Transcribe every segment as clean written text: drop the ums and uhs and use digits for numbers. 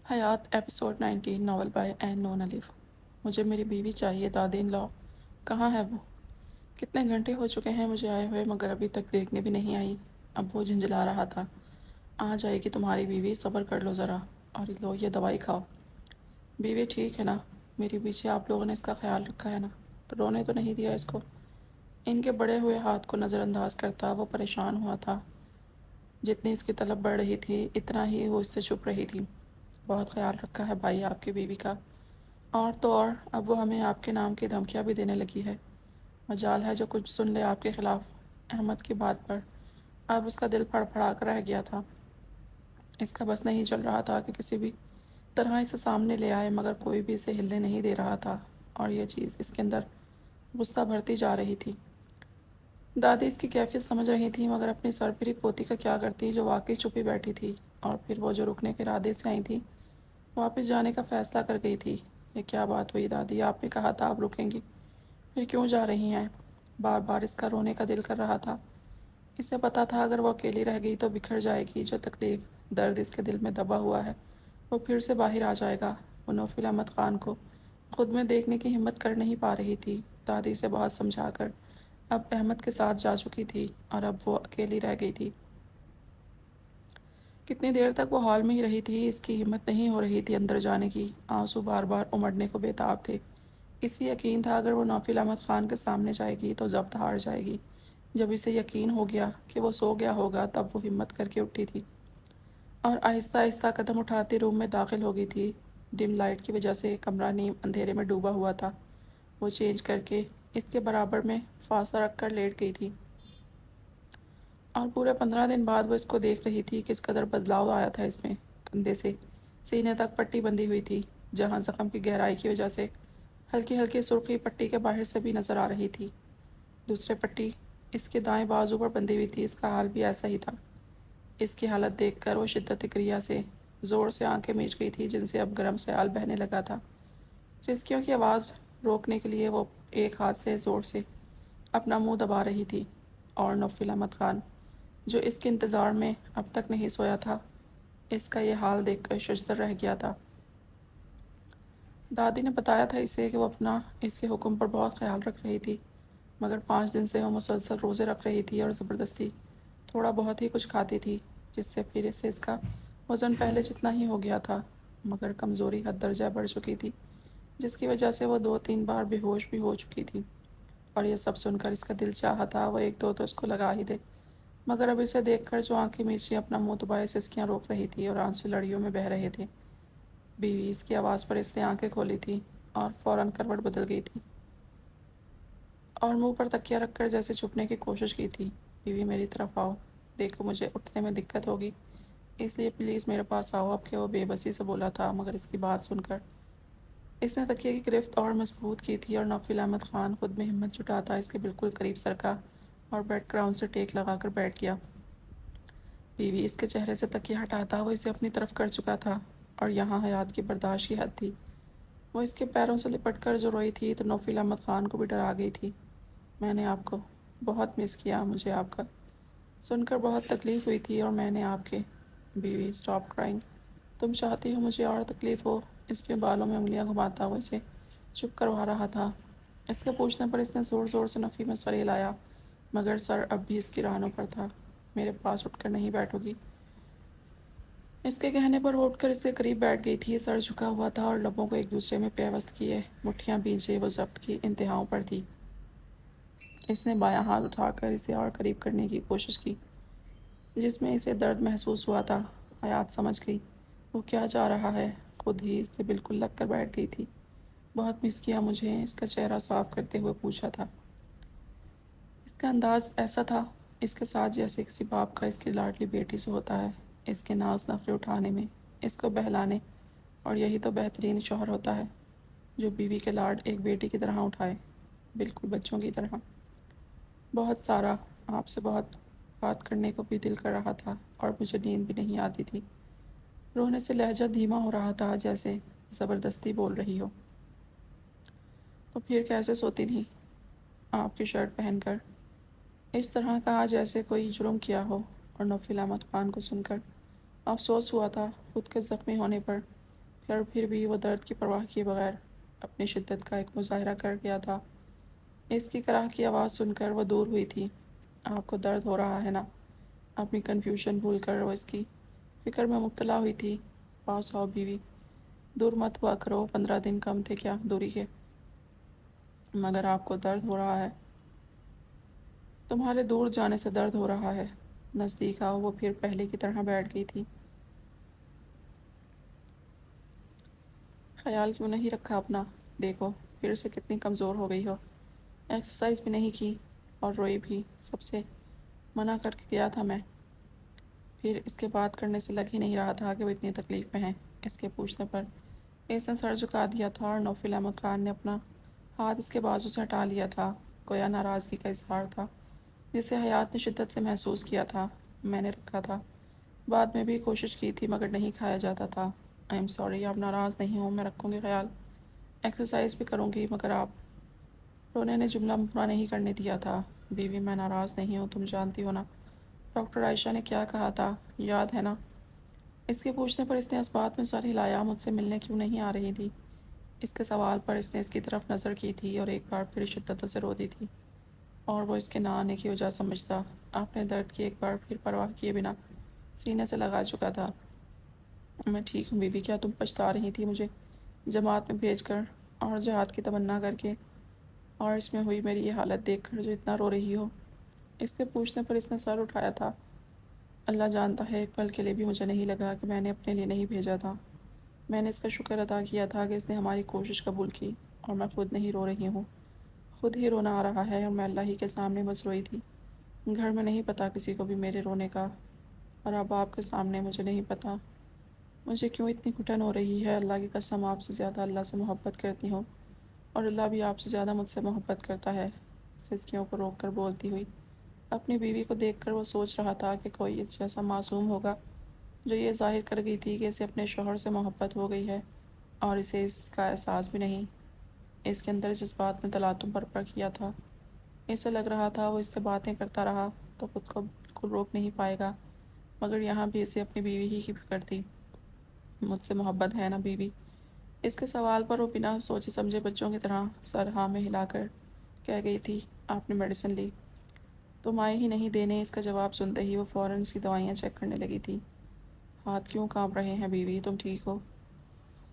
حیات episode 19 novel by N نون الف۔ مجھے میری بیوی چاہیے دادی ان لا، کہاں ہے وہ؟ کتنے گھنٹے ہو چکے ہیں مجھے آئے ہوئے مگر ابھی تک دیکھنے بھی نہیں آئی۔ اب وہ جھنجھلا رہا تھا، آ جائے گی تمہاری بیوی، صبر کر لو ذرا، اور لو یہ دوائی کھاؤ۔ بیوی ٹھیک ہے نا؟ میری پیچھے آپ لوگوں نے اس کا خیال رکھا ہے نا؟ رونے تو نہیں دیا اس کو؟ ان کے بڑے ہوئے ہاتھ کو نظر انداز کرتا وہ پریشان ہوا تھا۔ جتنی اس کی طلب بڑھ رہی تھی اتنا ہی وہ اس سے چھپ رہی تھی۔ بہت خیال رکھا ہے بھائی آپ کی بیوی کا، اور تو اور اب وہ ہمیں آپ کے نام کی دھمکیاں بھی دینے لگی ہے۔ مجال ہے جو کچھ سن لے آپ کے خلاف۔ احمد کی بات پر اب اس کا دل پھڑ پھڑا کر رہ گیا تھا۔ اس کا بس نہیں چل رہا تھا کہ کسی بھی طرح اسے سامنے لے آئے، مگر کوئی بھی اسے ہلنے نہیں دے رہا تھا، اور یہ چیز اس کے اندر غصہ بھرتی جا رہی تھی۔ دادی اس کی کیفیت سمجھ رہی تھی، مگر اپنی سرپری پوتی کا کیا کرتی جو واقعی چھپی بیٹھی تھی، اور پھر وہ جو رکنے کے ارادے سے آئی تھی واپس جانے کا فیصلہ کر گئی تھی۔ یہ کیا بات ہوئی دادی؟ آپ نے کہا تھا آپ رکیں گی، پھر کیوں جا رہی ہیں؟ بار بار اس کا رونے کا دل کر رہا تھا۔ اسے پتا تھا اگر وہ اکیلی رہ گئی تو بکھر جائے گی، جو تکلیف درد اس کے دل میں دبا ہوا ہے وہ پھر سے باہر آ جائے گا۔ وہ نوفل احمد خان کو خود میں دیکھنے کی ہمت کر نہیں پا رہی تھی۔ دادی سے بہت سمجھا کر اب احمد کے ساتھ جا چکی تھی، اور اب وہ اکیلی رہ گئی تھی۔ کتنی دیر تک وہ ہال میں ہی رہی تھی، اس کی ہمت نہیں ہو رہی تھی اندر جانے کی۔ آنسو بار بار امڑنے کو بےتاب تھے۔ اسے یقین تھا اگر وہ نوفل احمد خان کے سامنے جائے گی تو ضبط ہار جائے گی۔ جب اسے یقین ہو گیا کہ وہ سو گیا ہوگا تب وہ ہمت کر کے اٹھی تھی، اور آہستہ آہستہ قدم اٹھاتی روم میں داخل ہو گئی تھی۔ ڈم لائٹ کی وجہ سے کمرہ نیم اندھیرے میں ڈوبا ہوا تھا۔ وہ چینج کر کے اس کے برابر میں فاصلہ رکھ کر لیٹ گئی تھی، اور پورے 15 دن بعد وہ اس کو دیکھ رہی تھی کہ اس قدر بدلاؤ آیا تھا اس میں۔ کندھے سے سینے تک پٹی بندھی ہوئی تھی، جہاں زخم کی گہرائی کی وجہ سے ہلکی ہلکی سرخی پٹی کے باہر سے بھی نظر آ رہی تھی۔ دوسری پٹی اس کے دائیں بازو پر بندھی ہوئی تھی۔ اس کا حال بھی ایسا ہی تھا۔ اس کی حالت دیکھ کر وہ شدت کریا سے زور سے آنکھیں میچ گئی تھی، جن سے اب گرم سیال بہنے لگا تھا۔ سسکیوں کی آواز روکنے کے لیے وہ ایک ہاتھ سے زور سے اپنا منہ دبا رہی تھی، اور نوفل احمد خان جو اس کے انتظار میں اب تک نہیں سویا تھا، اس کا یہ حال دیکھ کر ششدر رہ گیا تھا۔ دادی نے بتایا تھا اسے کہ وہ اپنا اس کے حکم پر بہت خیال رکھ رہی تھی، مگر 5 دن سے وہ مسلسل روزے رکھ رہی تھی اور زبردستی تھوڑا بہت ہی کچھ کھاتی تھی، جس سے پھر اسے اس کا وزن پہلے جتنا ہی ہو گیا تھا، مگر کمزوری حد درجہ بڑھ چکی تھی، جس کی وجہ سے وہ 2-3 بار بے ہوش بھی ہو چکی تھی۔ اور یہ سب سن کر اس کا دل چاہا تھا وہ ایک دو تو اس کو لگا ہی دے، مگر اب اسے دیکھ کر جو آنکھیں میچی اپنا منہ دبائے سسکیاں روک رہی تھی اور آنسو لڑیوں میں بہہ رہے تھے۔ بیوی اس کی آواز پر اس نے آنکھیں کھولی تھی اور فوراً کروٹ بدل گئی تھی، اور منہ پر تکیہ رکھ کر جیسے چھپنے کی کوشش کی تھی۔ بیوی میری طرف آؤ، دیکھو مجھے اٹھنے میں دقت ہوگی، اس لیے پلیز میرے پاس آؤ۔ اب کہ وہ بے بسی سے بولا تھا، مگر اس کی بات سن کر اس نے تکیے کی گرفت اور مضبوط کی تھی، اور نوفل احمد خان خود میں ہمت جٹاتا اس کے بالکل قریب سرکا اور بیک گراؤنڈ سے ٹیک لگا کر بیٹھ گیا۔ بیوی اس کے چہرے سے تکیہ ہٹاتا وہ اسے اپنی طرف کر چکا تھا، اور یہاں حیات کی برداشت کی حد تھی۔ وہ اس کے پیروں سے لپٹ کر جو روئی تھی تو نوفل احمد خان کو بھی ڈرا گئی تھی۔ میں نے آپ کو بہت مس کیا، مجھے آپ کا سن کر بہت تکلیف ہوئی تھی، اور میں نے آپ کے بیوی اسٹاپ کرائنگ، تم چاہتی ہو مجھے اور تکلیف ہو؟ اس کے بالوں میں انگلیاں گھماتا وہ اسے چپ کروا رہا تھا۔ اس کے پوچھنے پر اس نے زور زور سے نفی میں سر ہلایا، مگر سر اب بھی اس کی رانوں پر تھا۔ میرے پاس اٹھ کر نہیں بیٹھو گی؟ اس کے کہنے پر وہ اٹھ کر اس کے قریب بیٹھ گئی تھی۔ سر جھکا ہوا تھا اور لبوں کو ایک دوسرے میں پیوست کیے مٹھیاں بھیجے وہ ضبط کی انتہاؤں پر تھی۔ اس نے بایاں ہاتھ اٹھا کر اسے اور قریب کرنے کی کوشش کی، جس میں اسے درد محسوس ہوا تھا۔ حیات سمجھ گئی وہ کیا چاہ رہا ہے، خود ہی اس سے بالکل لگ کر بیٹھ گئی تھی۔ بہت مس کیا مجھے، اس کا چہرہ صاف کرتے ہوئے پوچھا تھا۔ اس کا انداز ایسا تھا اس کے ساتھ جیسے کسی باپ کا اس کی لاڈلی بیٹی سے ہوتا ہے، اس کے ناز نخرے اٹھانے میں، اس کو بہلانے، اور یہی تو بہترین شوہر ہوتا ہے، جو بیوی کے لاڈ ایک بیٹی کی طرح اٹھائے، بالکل بچوں کی طرح۔ بہت سارا آپ سے بہت بات کرنے کو بھی دل کر رہا تھا، اور مجھے نیند بھی نہیں آتی تھی۔ رونے سے لہجہ دھیما ہو رہا تھا، جیسے زبردستی بول رہی ہو۔ تو پھر کیسے سوتی تھی آپ کی شرٹ پہن کر؟ اس طرح کہا جیسے کوئی جرم کیا ہو، اور نوفل احمد خان کو سن کر افسوس ہوا تھا خود کے زخمی ہونے پر۔ پھر بھی وہ درد کی پرواہ کیے بغیر اپنی شدت کا ایک مظاہرہ کر گیا تھا۔ اس کی کراہ کی آواز سن کر وہ دور ہوئی تھی۔ آپ کو درد ہو رہا ہے نا؟ اپنی کنفیوژن بھول کر وہ اس کی فکر میں مبتلا ہوئی تھی۔ پاس آؤ بیوی، دور مت ہوا کرو، 15 دن کم تھے کیا دوری کے؟ مگر آپ کو درد ہو رہا ہے۔ تمہارے دور جانے سے درد ہو رہا ہے۔ نزدیک آؤ۔ وہ پھر پہلے کی طرح بیٹھ گئی تھی۔ خیال کیوں نہیں رکھا اپنا؟ دیکھو پھر سے کتنی کمزور ہو گئی ہو۔ ایکسرسائز بھی نہیں کی اور روئی بھی۔ سب سے منع کر کے گیا تھا میں۔ پھر اس کے بات کرنے سے لگ ہی نہیں رہا تھا کہ وہ اتنی تکلیف میں ہیں۔ اس کے پوچھنے پر اس نے سر جھکا دیا تھا اور نوفل احمد خان نے اپنا ہاتھ اس کے بازو سے ہٹا لیا تھا۔ گویا ناراضگی کا اظہار تھا جسے حیات نے شدت سے محسوس کیا تھا۔ میں نے رکھا تھا، بعد میں بھی کوشش کی تھی مگر نہیں کھایا جاتا تھا۔ آئی ایم سوری، آپ ناراض نہیں ہوں، میں رکھوں گی خیال، ایکسرسائز بھی کروں گی، مگر آپ… رونے نے جملہ پورا نہیں کرنے دیا تھا۔ بیوی میں ناراض نہیں ہوں، تم جانتی ہو نا ڈاکٹر عائشہ نے کیا کہا تھا، یاد ہے نا؟ اس کے پوچھنے پر اس نے اس بات میں سر ہلایا۔ مجھ سے ملنے کیوں نہیں آ رہی تھی؟ اس کے سوال پر اس نے اس کی طرف نظر کی تھی اور ایک بار پھر شدت سے رو دی تھی، اور وہ اس کے نہ آنے کی وجہ سمجھتا۔ آپ نے درد کی ایک بار پھر پرواہ کیے بنا سینے سے لگا چکا تھا۔ میں ٹھیک ہوں بیوی، کیا تم پچھتا رہی تھی مجھے جماعت میں بھیج کر اور جہاد کی تمنا کر کے، اور اس میں ہوئی میری یہ حالت دیکھ کر جو اتنا رو رہی ہو؟ اس کے پوچھنے پر اس نے سر اٹھایا تھا۔ اللہ جانتا ہے، ایک پل کے لیے بھی مجھے نہیں لگا کہ میں نے اپنے لیے نہیں بھیجا تھا۔ میں نے اس کا شکر ادا کیا تھا کہ اس نے ہماری کوشش قبول کی، اور میں خود نہیں رو رہی ہوں، خود ہی رونا آ رہا ہے، اور میں اللہ ہی کے سامنے بس روئی تھی۔ گھر میں نہیں پتا کسی کو بھی میرے رونے کا، اور اب آپ کے سامنے مجھے نہیں پتا مجھے کیوں اتنی گھٹن ہو رہی ہے۔ اللہ کی قسم آپ سے زیادہ اللہ سے محبت کرتی ہوں، اور اللہ بھی آپ سے زیادہ مجھ سے محبت کرتا ہے۔ سسکیوں کو روک کر بولتی ہوئی اپنی بیوی کو دیکھ کر وہ سوچ رہا تھا کہ کوئی اس جیسا معصوم ہوگا جو یہ ظاہر کر گئی تھی کہ اسے اپنے شوہر سے محبت ہو گئی ہے، اور اسے اس کا احساس بھی نہیں۔ اس کے اندر جس بات نے تلاطم برپا کیا تھا، اسے لگ رہا تھا وہ اس سے باتیں کرتا رہا تو خود کو بالکل روک نہیں پائے گا، مگر یہاں بھی اسے اپنی بیوی ہی کی فکر تھی۔ مجھ سے محبت ہے نا بیوی؟ اس کے سوال پر وہ بنا سوچے سمجھے بچوں کی طرح سر ہاں میں ہلا کر کہہ گئی تھی، آپ نے میڈیسن لی؟ تم آئے ہی نہیں دینے۔ اس کا جواب سنتے ہی وہ فوراً اس کی دوائیاں چیک کرنے لگی تھی۔ ہاتھ کیوں کانپ رہے ہیں بیوی، تم ٹھیک ہو؟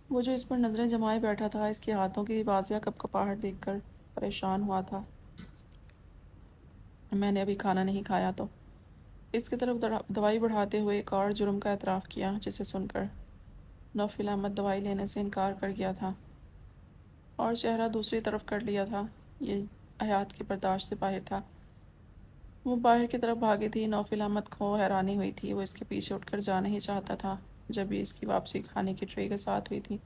وہ جو اس پر نظریں جمائے بیٹھا تھا اس کے ہاتھوں کی واضح کپکپاہٹ دیکھ کر پریشان ہوا تھا۔ میں نے ابھی کھانا نہیں کھایا تو… اس کی طرف دوائی بڑھاتے ہوئے ایک اور جرم کا اعتراف کیا، جسے سن کر نوفل احمد دوائی لینے سے انکار کر گیا تھا اور چہرہ دوسری طرف کر لیا تھا۔ یہ حیات کی برداشت سے باہر تھا۔ وہ باہر کی طرف بھاگی تھی۔ نوفل احمد کو حیرانی ہوئی تھی، وہ اس کے پیچھے اٹھ کر جانا ہی چاہتا تھا جب بھی اس کی واپسی کھانے کی ٹرے کے ساتھ ہوئی تھی،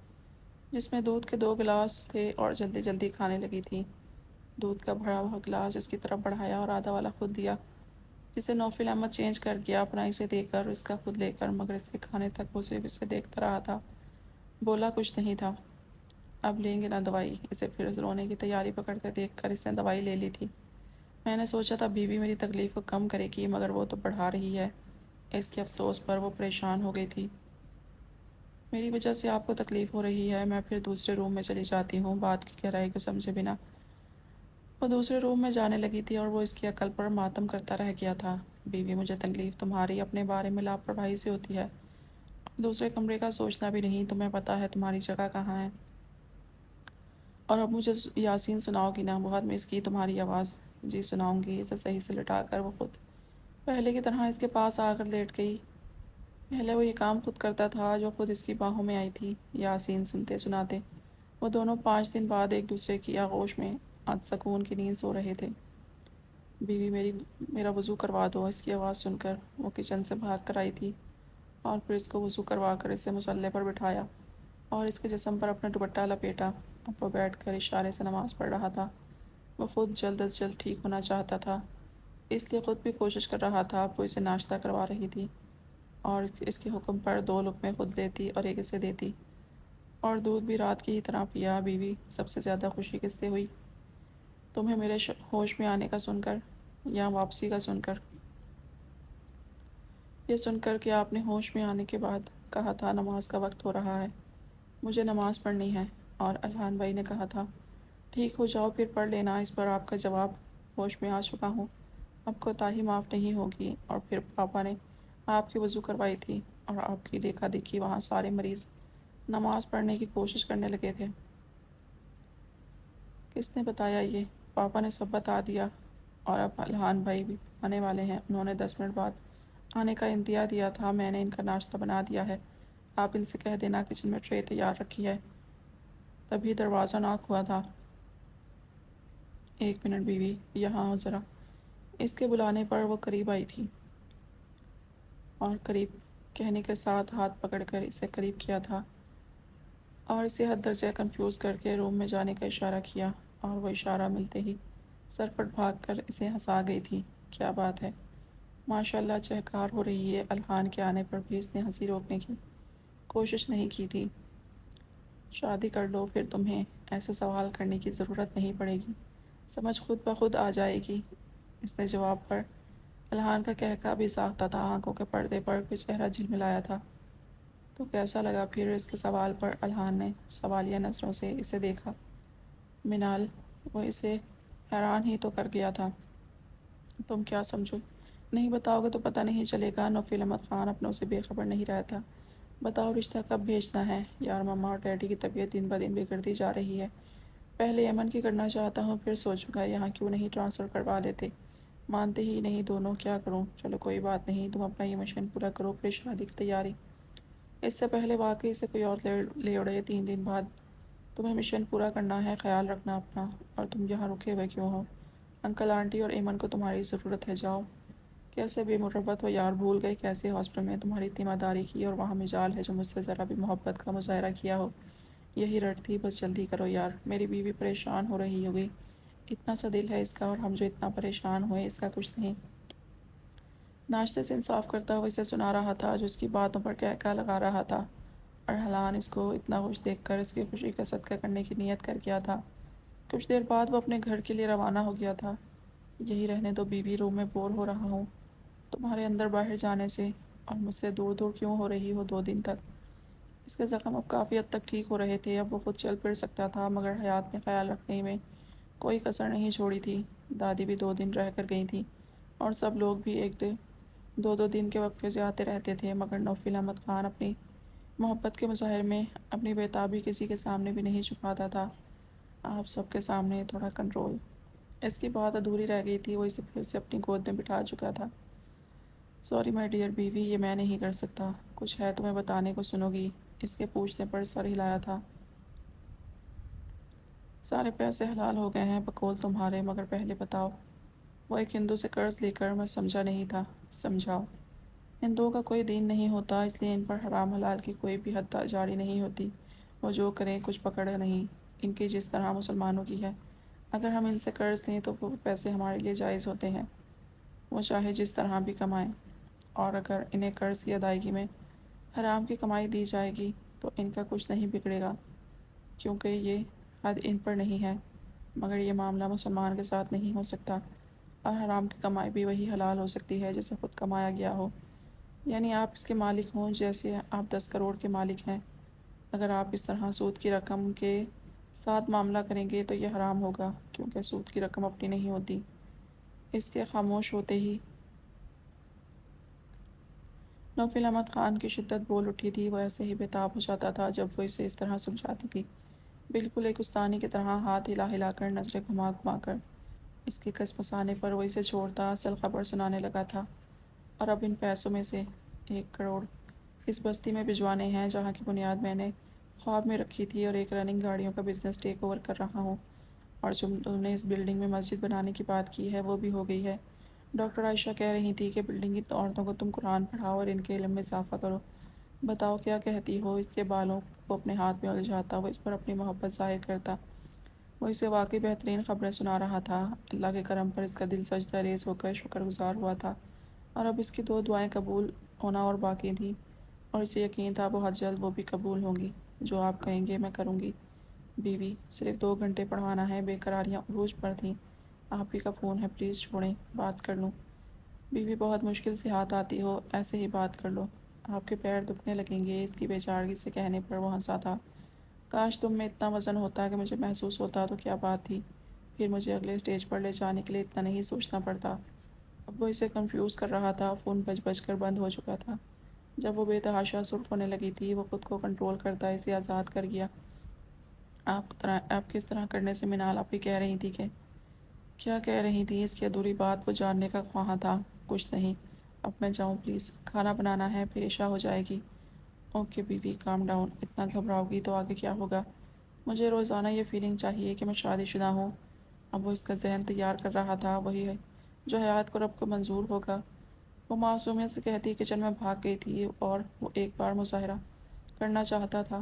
جس میں دودھ کے 2 گلاس تھے، اور جلدی جلدی کھانے لگی تھی۔ دودھ کا بھرا ہوا گلاس اس کی طرف بڑھایا اور آدھا والا خود دیا، جسے نوفل احمد چینج کر گیا اپنا اسے دے کر، اس کا خود لے کر، مگر اس کے کھانے تک وہ صرف اسے دیکھتا رہا تھا، بولا کچھ نہیں تھا۔ اب لیں گے نا دوائی؟ اسے پھر رونے کی تیاری پکڑتے دیکھ کر اس نے دوائی لے لی تھی۔ میں نے سوچا تھا بیوی میری تکلیف کو کم کرے گی، مگر وہ تو بڑھا رہی ہے۔ اس کے افسوس پر وہ پریشان ہو گئی تھی۔ میری وجہ سے آپ کو تکلیف ہو رہی ہے، میں پھر دوسرے روم میں چلی جاتی ہوں۔ بات کی گہرائی کو سمجھے بنا وہ دوسرے روم میں جانے لگی تھی، اور وہ اس کی عقل پر ماتم کرتا رہ گیا تھا۔ بیوی مجھے تکلیف تمہاری اپنے بارے میں لاپرواہی سے ہوتی ہے، دوسرے کمرے کا سوچنا بھی نہیں، تمہیں پتہ ہے تمہاری جگہ کہاں ہے۔ اور اب مجھے یاسین سناؤ گی نا؟ بہت مس کی تمہاری آواز۔ جی سناؤں گی۔ اسے صحیح سے لٹا کر وہ خود پہلے کی طرح اس کے پاس آ کر لیٹ گئی۔ پہلے وہ یہ کام خود کرتا تھا جو خود اس کی باہوں میں آئی تھی۔ یاسین سنتے سناتے وہ دونوں 5 دن بعد ایک دوسرے کی آغوش میں آج سکون کی نیند سو رہے تھے۔ بیوی میرا وضو کروا دو۔ اس کی آواز سن کر وہ کچن سے بھاگ کر آئی تھی، اور پھر اس کو وضو کروا کر اسے مصلے پر بٹھایا اور اس کے جسم پر اپنا دوپٹہ لپیٹا۔ اب وہ بیٹھ کر اشارے سے نماز پڑھ رہا تھا۔ وہ خود جلد از جلد ٹھیک ہونا چاہتا تھا، اس لیے خود بھی کوشش کر رہا تھا۔ اب وہ اسے ناشتہ کروا رہی تھی، اور اس کے حکم پر 2 لقمے خود لیتی اور ایک اسے دیتی، اور دودھ بھی رات کی ہی طرح پیا۔ بیوی سب سے زیادہ خوشی کس سے ہوئی؟ تمہیں میرے ہوش میں آنے کا سن کر، یا واپسی کا سن کر؟ یہ سن کر کہ آپ نے ہوش میں آنے کے بعد کہا تھا نماز کا وقت ہو رہا ہے۔ مجھے نماز پڑھنی ہے۔ اور الحان بھائی نے کہا تھا ٹھیک ہو جاؤ پھر پڑھ لینا۔ اس پر آپ کا جواب ہوش میں آ چکا ہوں، اب کوتاہی معاف نہیں ہوگی۔ اور پھر پاپا نے آپ کی وضو کروائی تھی اور آپ کی دیکھا دیکھی وہاں سارے مریض نماز پڑھنے کی کوشش کرنے لگے تھے۔ کس نے بتایا یہ؟ پاپا نے سب بتا دیا۔ اور اب الحان بھائی بھی آنے والے ہیں، انہوں نے 10 منٹ بعد آنے کا انتہا دیا تھا۔ میں نے ان کا ناشتہ بنا دیا ہے، آپ ان سے کہہ دینا کچن میں ٹرے تیار رکھی ہے۔ تبھی دروازہ ناک ہوا تھا۔ 1 منٹ بیوی، یہاں آؤ ذرا۔ اس کے بلانے پر وہ قریب آئی تھی اور قریب کہنے کے ساتھ ہاتھ پکڑ کر اسے قریب کیا تھا اور اسے حد درجہ کنفیوز کر کے روم میں جانے کا اشارہ کیا، اور وہ اشارہ ملتے ہی سر پٹ بھاگ کر اسے ہنسا گئی تھی۔ کیا بات ہے، ماشاء اللہ چہکار ہو رہی ہے۔ الحان کے آنے پر بھی اس نے ہنسی روکنے کی کوشش نہیں کی تھی۔ شادی کر لو پھر تمہیں ایسے سوال کرنے کی ضرورت نہیں پڑے گی، سمجھ خود بخود آ جائے گی۔ اس نے جواب پر الحان کا کہکا بھی ساختہ تھا، آنکھوں کے پردے پر کچھ چہرہ جھلملایا تھا۔ تو کیسا لگا پھر؟ اس کے سوال پر الحان نے سوالیہ نظروں سے اسے دیکھا۔ منال، وہ اسے حیران ہی تو کر گیا تھا۔ تم کیا سمجھو؟ نہیں بتاؤ گے تو پتہ نہیں چلے گا۔ نوفل احمد خان اپنوں سے بے خبر نہیں رہتا۔ بتاؤ رشتہ کب بھیجنا ہے؟ یار مما اور ڈیڈی کی طبیعت دن بہ دن بگڑتی جا رہی ہے۔ پہلے یمن کی کرنا چاہتا ہوں، پھر سوچوں گا یہاں کیوں نہیں ٹرانسفر کروا لیتے۔ مانتے ہی نہیں دونوں، کیا کروں؟ چلو کوئی بات نہیں، تم اپنا یہ مشن پورا کرو پھر شادی کی تیاری۔ اس سے پہلے واقعی سے کوئی اور لے اڑے 3 دن بعد۔ تمہیں مشن پورا کرنا ہے، خیال رکھنا اپنا۔ اور تم یہاں رکے ہوئے کیوں ہو؟ انکل آنٹی اور ایمن کو تمہاری ضرورت ہے، جاؤ۔ کیسے بے مروت ہو یار، بھول گئے کیسے ہاسپٹل میں تمہاری اتنی داری کی، اور وہاں مجال ہے جو مجھ سے ذرا بھی محبت کا مظاہرہ کیا ہو۔ یہی رٹ تھی، بس جلدی کرو یار، میری بیوی پریشان ہو رہی ہوگی۔ اتنا سا دل ہے اس کا، اور ہم جو اتنا پریشان ہوئے اس کا کچھ نہیں۔ ناشتے سے انصاف کرتا ہوا اسے سنا رہا تھا، جو اس کی باتوں پر کہکا لگا رہا تھا۔ اور الحان اس کو اتنا خوش دیکھ کر اس کی خوشی کا صدقہ کرنے کی نیت کر گیا تھا۔ کچھ دیر بعد وہ اپنے گھر کے لیے روانہ ہو گیا تھا۔ یہی رہنے دو بیوی، روم میں بور ہو رہا ہوں تمہارے اندر باہر جانے سے، اور مجھ سے دور دور کیوں ہو رہی ہو 2 دن تک۔ اس کے زخم اب کافی حد تک ٹھیک ہو رہے تھے، اب وہ خود چل پھر سکتا تھا، مگر حیات نے خیال رکھنے میں کوئی کسر نہیں چھوڑی تھی۔ دادی بھی 2 دن رہ کر گئی تھیں، اور سب لوگ بھی 1-2 دن کے وقفے سے آتے رہتے تھے، مگر نوفل احمد خان اپنی محبت کے مظاہر میں اپنی بےتابی کسی کے سامنے بھی نہیں چھپاتا تھا۔ آپ سب کے سامنے تھوڑا کنٹرول۔ اس کی بات ادھوری رہ گئی تھی، وہ اسے پھر سے اپنی گود میں بٹھا چکا تھا۔ سوری مائی ڈیئر بیوی، یہ میں نہیں کر سکتا۔ کچھ ہے تمہیں بتانے کو، سنو گی؟ اس کے پوچھنے پر سر ہلایا تھا۔ سارے پیسے حلال ہو گئے ہیں بقول تمہارے، مگر پہلے بتاؤ۔ وہ ایک ہندو سے قرض لے کر، میں سمجھا نہیں تھا۔ سمجھاؤ۔ ہندوؤں کا کوئی دین نہیں ہوتا، اس لیے ان پر حرام حلال کی کوئی بھی حد جاری نہیں ہوتی۔ وہ جو کریں کچھ پکڑ نہیں ان کی جس طرح مسلمانوں کی ہے۔ اگر ہم ان سے قرض لیں تو وہ پیسے ہمارے لیے جائز ہوتے ہیں، وہ چاہے جس طرح بھی کمائیں۔ اور اگر انہیں قرض کی ادائیگی میں حرام کی کمائی دی جائے گی تو ان کا کچھ نہیں بگڑے گا، کیونکہ یہ حد ان پر نہیں ہے۔ مگر یہ معاملہ مسلمان کے ساتھ نہیں ہو سکتا، اور حرام کی کمائی بھی وہی حلال ہو سکتی ہے جسے خود کمایا گیا ہو۔ یعنی آپ اس کے مالک ہوں، جیسے آپ 10 کروڑ کے مالک ہیں۔ اگر آپ اس طرح سود کی رقم کے ساتھ معاملہ کریں گے تو یہ حرام ہوگا، کیونکہ سود کی رقم اپنی نہیں ہوتی۔ اس کے خاموش ہوتے ہی نوفل احمد خان کی شدت بول اٹھی تھی۔ وہ ایسے ہی بےتاب ہو جاتا تھا جب وہ اسے اس طرح سمجھاتی تھی، بالکل ایک استانی کی طرح، ہاتھ ہلا ہلا کر، نظریں گھما گھما کر۔ اس کے کسمسانے پر وہ اسے چھوڑتا، اصل خبر سنانے لگا تھا۔ اور اب ان پیسوں میں سے 1 کروڑ اس بستی میں بھجوانے ہیں جہاں کی بنیاد میں نے خواب میں رکھی تھی، اور ایک رننگ گاڑیوں کا بزنس ٹیک اوور کر رہا ہوں۔ اور جو تم نے اس بلڈنگ میں مسجد بنانے کی بات کی ہے وہ بھی ہو گئی ہے۔ ڈاکٹر عائشہ کہہ رہی تھی کہ بلڈنگ کی عورتوں کو تم قرآن پڑھاؤ اور ان کے علم میں اضافہ کرو۔ بتاؤ کیا کہتی ہو؟ اس کے بالوں کو اپنے ہاتھ میں الجھاتا وہ اس پر اپنی محبت ظاہر کرتا۔ وہ اسے واقعی بہترین خبریں سنا رہا تھا۔ اللہ کے کرم پر اس کا دل سجدہ ریز ہو کر شکر گزار ہوا تھا، اور اب اس کی 2 دعائیں قبول ہونا اور باقی تھیں، اور اسے یقین تھا بہت جلد وہ بھی قبول ہوں گی۔ جو آپ کہیں گے میں کروں گی بیوی، صرف 2 گھنٹے پڑھوانا ہے۔ بے قراریاں عروج پر تھیں۔ آپ ہی کا فون ہے، پلیز چھوڑیں، بات کر لوں۔ بیوی، بہت مشکل سے ہاتھ آتی ہو، ایسے ہی بات کر لو، آپ کے پیر دکھنے لگیں گے۔ اس کی بے چارگی سے کہنے پر وہ ہنسا تھا۔ کاش تم میں اتنا وزن ہوتا کہ مجھے محسوس ہوتا تو کیا بات تھی، پھر مجھے اگلے اسٹیج پر لے جانے کے لیے اتنا نہیں سوچنا پڑتا۔ اب وہ اسے کنفیوز کر رہا تھا، فون بج بج کر بند ہو چکا تھا۔ جب وہ بے تحاشا سرخ ہونے لگی تھی، وہ خود کو کنٹرول کرتا اسے آزاد کر گیا۔ آپ کس طرح کرنے سے منال آپ ہی کہہ رہی تھی کہ کیا کہہ رہی تھی؟ اس کی ادھوری بات وہ جاننے کا خواہاں تھا۔ کچھ نہیں، اب میں جاؤں پلیز، کھانا بنانا ہے، پھر عشاء ہو جائے گی۔ اوکے بیوی، کام ڈاؤن، اتنا گھبراؤ گی تو آگے کیا ہوگا؟ مجھے روزانہ یہ فیلنگ چاہیے کہ میں شادی شدہ ہوں۔ اب وہ اس کا ذہن تیار کر رہا تھا، وہی ہے جو حیات کو رب کو منظور ہوگا۔ وہ معصومیت سے کہتی کچن میں بھاگ گئی تھی اور وہ ایک بار مظاہرہ کرنا چاہتا تھا،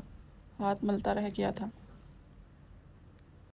ہاتھ ملتا رہ گیا تھا۔